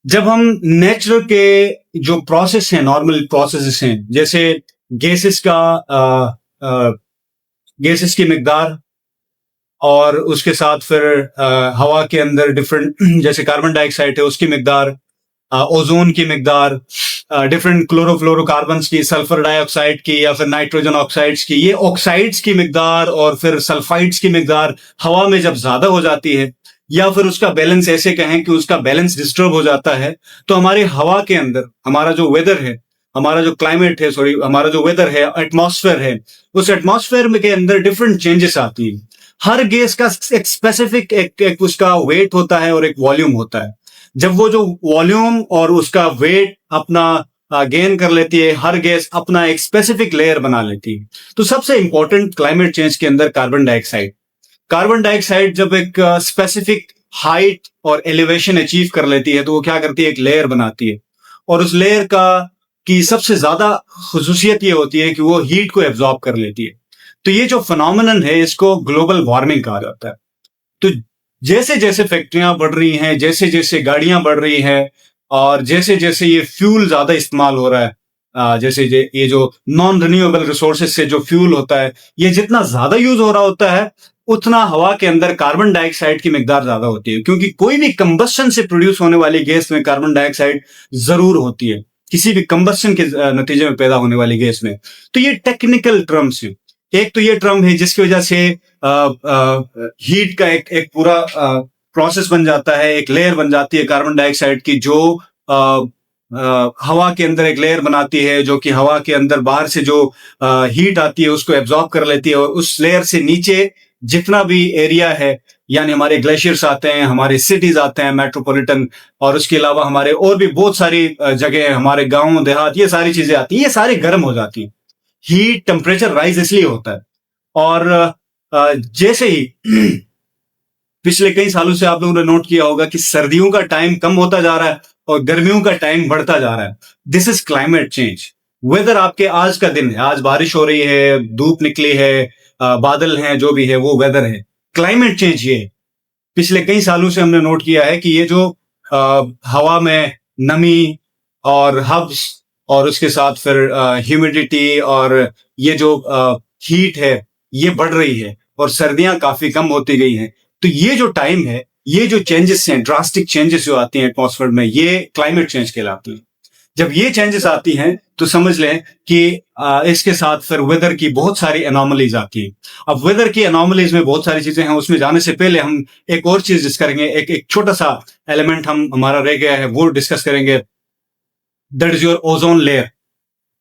जब हम नेचुरल के जो प्रोसेस हैं, नॉर्मल प्रोसेसेस हैं, जैसे गैसेस का गैसेस की मिकदार, और उसके साथ फिर हवा के अंदर डिफरेंट जैसे कार्बन डाइऑक्साइड है उसकी मिकदार, ओजोन की मिकदार, डिफरेंट क्लोरोफ्लोरोकार्बन्स की, सल्फर डाइऑक्साइड की या फिर नाइट्रोजन ऑक्साइड्स की, ये ऑक्साइड्स की मिकदार और फिर सल्फाइड्स की मिकदार हवा में जब ज्यादा हो जाती है या फिर उसका बैलेंस, ऐसे कहें कि उसका बैलेंस डिस्टर्ब हो जाता है, तो हमारी हवा के अंदर हमारा जो वेदर है, हमारा जो क्लाइमेट है, सॉरी, हमारा जो वेदर है, एटमॉस्फेयर है, उस एटमॉस्फेयर में के अंदर डिफरेंट चेंजेस आती है। हर गैस का एक स्पेसिफिक एक उसका वेट होता है और एक वॉल्यूम होता है। जब वो जो वॉल्यूम और उसका वेट अपना गेन कर लेती है, हर गैस अपना एक स्पेसिफिक लेयर बना लेती है। तो सबसे इंपॉर्टेंट क्लाइमेट चेंज के अंदर कार्बन डाइऑक्साइड जब एक स्पेसिफिक हाइट और एलिवेशन अचीव कर लेती है तो वो क्या करती है, एक लेयर बनाती है, और उस लेयर का की सबसे ज्यादा खुसूसियत ये होती है कि वो हीट को एब्जॉर्ब कर लेती है। तो ये जो फिनोमिनन है इसको ग्लोबल वार्मिंग कहा जाता है। तो जैसे जैसे फैक्ट्रियां बढ़ रही हैं, जैसे जैसे गाड़ियां बढ़ रही हैं, और जैसे जैसे ये फ्यूल ज्यादा इस्तेमाल हो रहा है, जैसे ये जो नॉन रिन्यूएबल रिसोर्सेज से जो फ्यूल होता है, ये जितना ज्यादा यूज हो रहा होता है उतना हवा के अंदर कार्बन डाइऑक्साइड की मिकदार ज्यादा होती है, क्योंकि कोई भी कंबस्शन से प्रोड्यूस होने वाली गैस में कार्बन डाइऑक्साइड जरूर होती है, किसी भी कंबस्शन के नतीजे में पैदा होने वाली गैस में। तो ये टेक्निकल टर्म्स है। एक तो ये टर्म है जिसकी वजह से हीट का एक पूरा प्रोसेस बन जाता है, एक लेयर बन जाती है कार्बन डाइऑक्साइड की, जो हवा के अंदर एक लेयर बनाती है, जो कि हवा के अंदर बाहर से जो हीट आती है उसको एब्जॉर्ब कर लेती है, और उस लेयर से नीचे जितना भी एरिया है, यानी हमारे ग्लेशियर्स आते हैं, हमारे सिटीज आते हैं मेट्रोपॉलिटन, और उसके अलावा हमारे और भी बहुत सारी जगह है, हमारे गांव देहात, ये सारी चीजें आती हैं, ये सारी गर्म हो जाती हैं। हीट टेम्परेचर राइज इसलिए होता है। और जैसे ही पिछले कई सालों से आप लोगों ने नोट किया होगा कि सर्दियों का टाइम कम होता जा रहा है और गर्मियों का टाइम बढ़ता जा रहा है। This is climate change. Weather आपके आज का दिन है, आज बारिश हो रही है, धूप निकली है, बादल हैं, जो भी है वो वेदर है। क्लाइमेट चेंज ये है। पिछले कई सालों से हमने नोट किया है कि ये जो हवा में नमी और हब्स, और उसके साथ फिर ह्यूमिडिटी और ये जो हीट है, ये बढ़ रही है और सर्दियां काफी कम होती गई हैं। तो ये जो टाइम है, ये जो चेंजेस हैं, ड्रास्टिक चेंजेस जो आती हैं एटमॉस्फेयर में, ये क्लाइमेट चेंज कहलाती है। जब ये चेंजेस आती हैं तो समझ लें कि इसके साथ फिर वेदर की बहुत सारी एनॉमलीज आती हैं। अब वेदर की एनॉमलीज में बहुत सारी चीजें हैं, उसमें जाने से पहले हम एक और चीज डिस्कस करेंगे, एक छोटा सा एलिमेंट हमारा रह गया है, वो डिस्कस करेंगे। That is your ozone layer.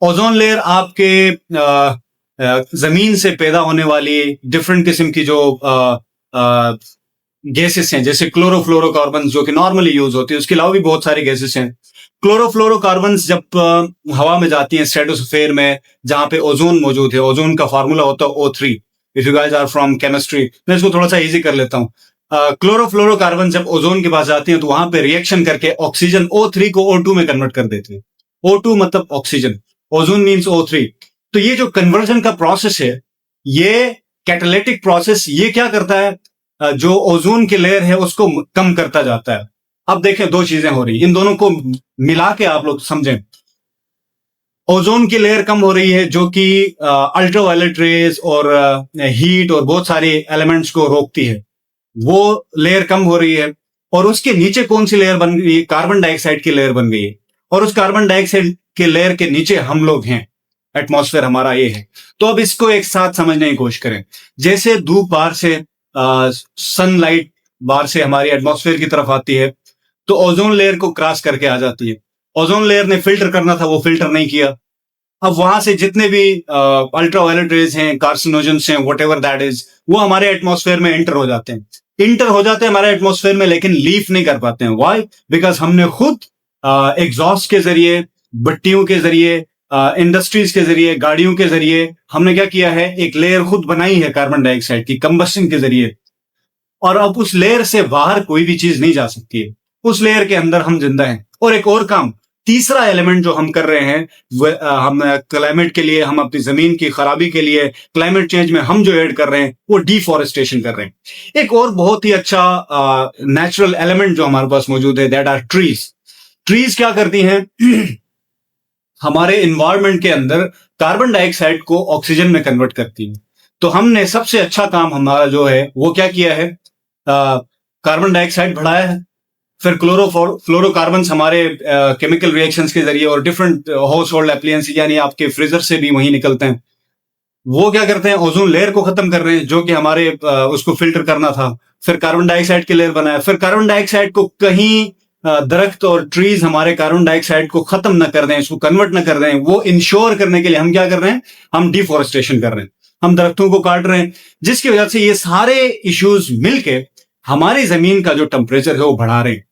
Ozone layer आपके जमीन से पैदा होने वाली डिफरेंट किस्म की जो गैसेस हैं, जैसे क्लोरोफ्लोरोकार्बन जो कि नॉर्मली यूज होती है, उसके अलावा भी बहुत सारी गैसेस हैं। क्लोरोफ्लोरोकार्बन्स जब हवा में जाती हैं स्ट्रेटोस्फेयर में, जहां पे ओजोन मौजूद है, ओजोन का फार्मूला होता है O3। If you guys are from chemistry, मैं इसको थोड़ा सा इजी कर लेता हूँ। क्लोरोफ्लोरोकार्बन जब ओजोन के पास जाती हैं तो वहां पे रिएक्शन करके ऑक्सीजन O3 को O2 में कन्वर्ट कर देते हैं। O2 मतलब ऑक्सीजन, ओजोन मीन्स O3। तो ये जो कन्वर्जन का प्रोसेस है, ये कैटालिटिक प्रोसेस, ये क्या करता है, जो ओजोन की लेयर है उसको कम करता जाता है। अब देखें, दो चीजें हो रही, इन दोनों को मिला के आप लोग समझें। ओजोन की लेयर कम हो रही है जो कि अल्ट्रावायलेट रेज और हीट और बहुत सारे एलिमेंट्स को रोकती है, वो लेयर कम हो रही है। और उसके नीचे कौन सी लेयर बन गई है? कार्बन डाइऑक्साइड की लेयर बन गई है, और उस कार्बन डाइऑक्साइड के लेयर के नीचे हम लोग हैं, एटमॉस्फेयर हमारा ये है। तो अब इसको एक साथ समझने की कोशिश करें। जैसे धूप बाहर से, सनलाइट बाहर से हमारी एटमॉस्फेयर की तरफ आती है, तो ओजोन लेयर को क्रॉस करके आ जाती है। ओजोन लेयर ने फिल्टर करना था, वो फिल्टर नहीं किया। अब वहां से जितने भी अल्ट्रावायलेट रेज हैं, कार्सिनोजेंस हैं, व्हाटएवर दैट इज, वो हमारे एटमॉस्फेयर में इंटर हो जाते हैं हमारे एटमॉस्फेयर में, लेकिन लीफ नहीं कर पाते हैं। व्हाई? बिकॉज हमने खुद एग्जॉस्ट के जरिए, भट्टियों के जरिए, इंडस्ट्रीज के जरिए, गाड़ियों के जरिए हमने क्या किया है, एक लेयर खुद बनाई है कार्बन डाइऑक्साइड की, कंबस्शन के जरिए। और अब उस लेयर से बाहर कोई भी चीज नहीं जा सकती है, उस लेयर के अंदर हम जिंदा हैं। और एक और काम, तीसरा एलिमेंट जो हम कर रहे हैं, हम क्लाइमेट के लिए, हम अपनी जमीन की खराबी के लिए, क्लाइमेट चेंज में हम जो ऐड कर रहे हैं, वो डिफॉरेस्टेशन कर रहे हैं। एक और बहुत ही अच्छा नेचुरल एलिमेंट जो हमारे पास मौजूद है, दैट आर ट्रीज। ट्रीज क्या करती हैं? हमारे इन्वायरमेंट के अंदर कार्बन डाइऑक्साइड को ऑक्सीजन में कन्वर्ट करती है। तो हमने सबसे अच्छा काम हमारा जो है वो क्या किया है, कार्बन डाइऑक्साइड बढ़ाया है। फिर फ्लोरोकार्बन्स हमारे केमिकल रिएक्शंस के जरिए और डिफरेंट हाउस होल्ड एप्लियंस यानी आपके फ्रीजर से भी वही निकलते हैं, वो क्या करते हैं, ओजोन लेयर को खत्म कर रहे हैं, जो कि हमारे उसको फिल्टर करना था। फिर कार्बन डाइऑक्साइड की लेयर बनाया, फिर कार्बन डाइऑक्साइड को कहीं दरख्त और ट्रीज हमारे कार्बन डाइऑक्साइड को खत्म ना कर दें, इसको कन्वर्ट ना कर दें, वो इंश्योर करने के लिए हम क्या कर रहे हैं, हम डिफोरेस्टेशन कर रहे हैं, हम दरख्तों को काट रहे हैं, जिसकी वजह से ये सारे इश्यूज मिलके हमारी जमीन का जो टेम्परेचर है वो बढ़ा रहे हैं।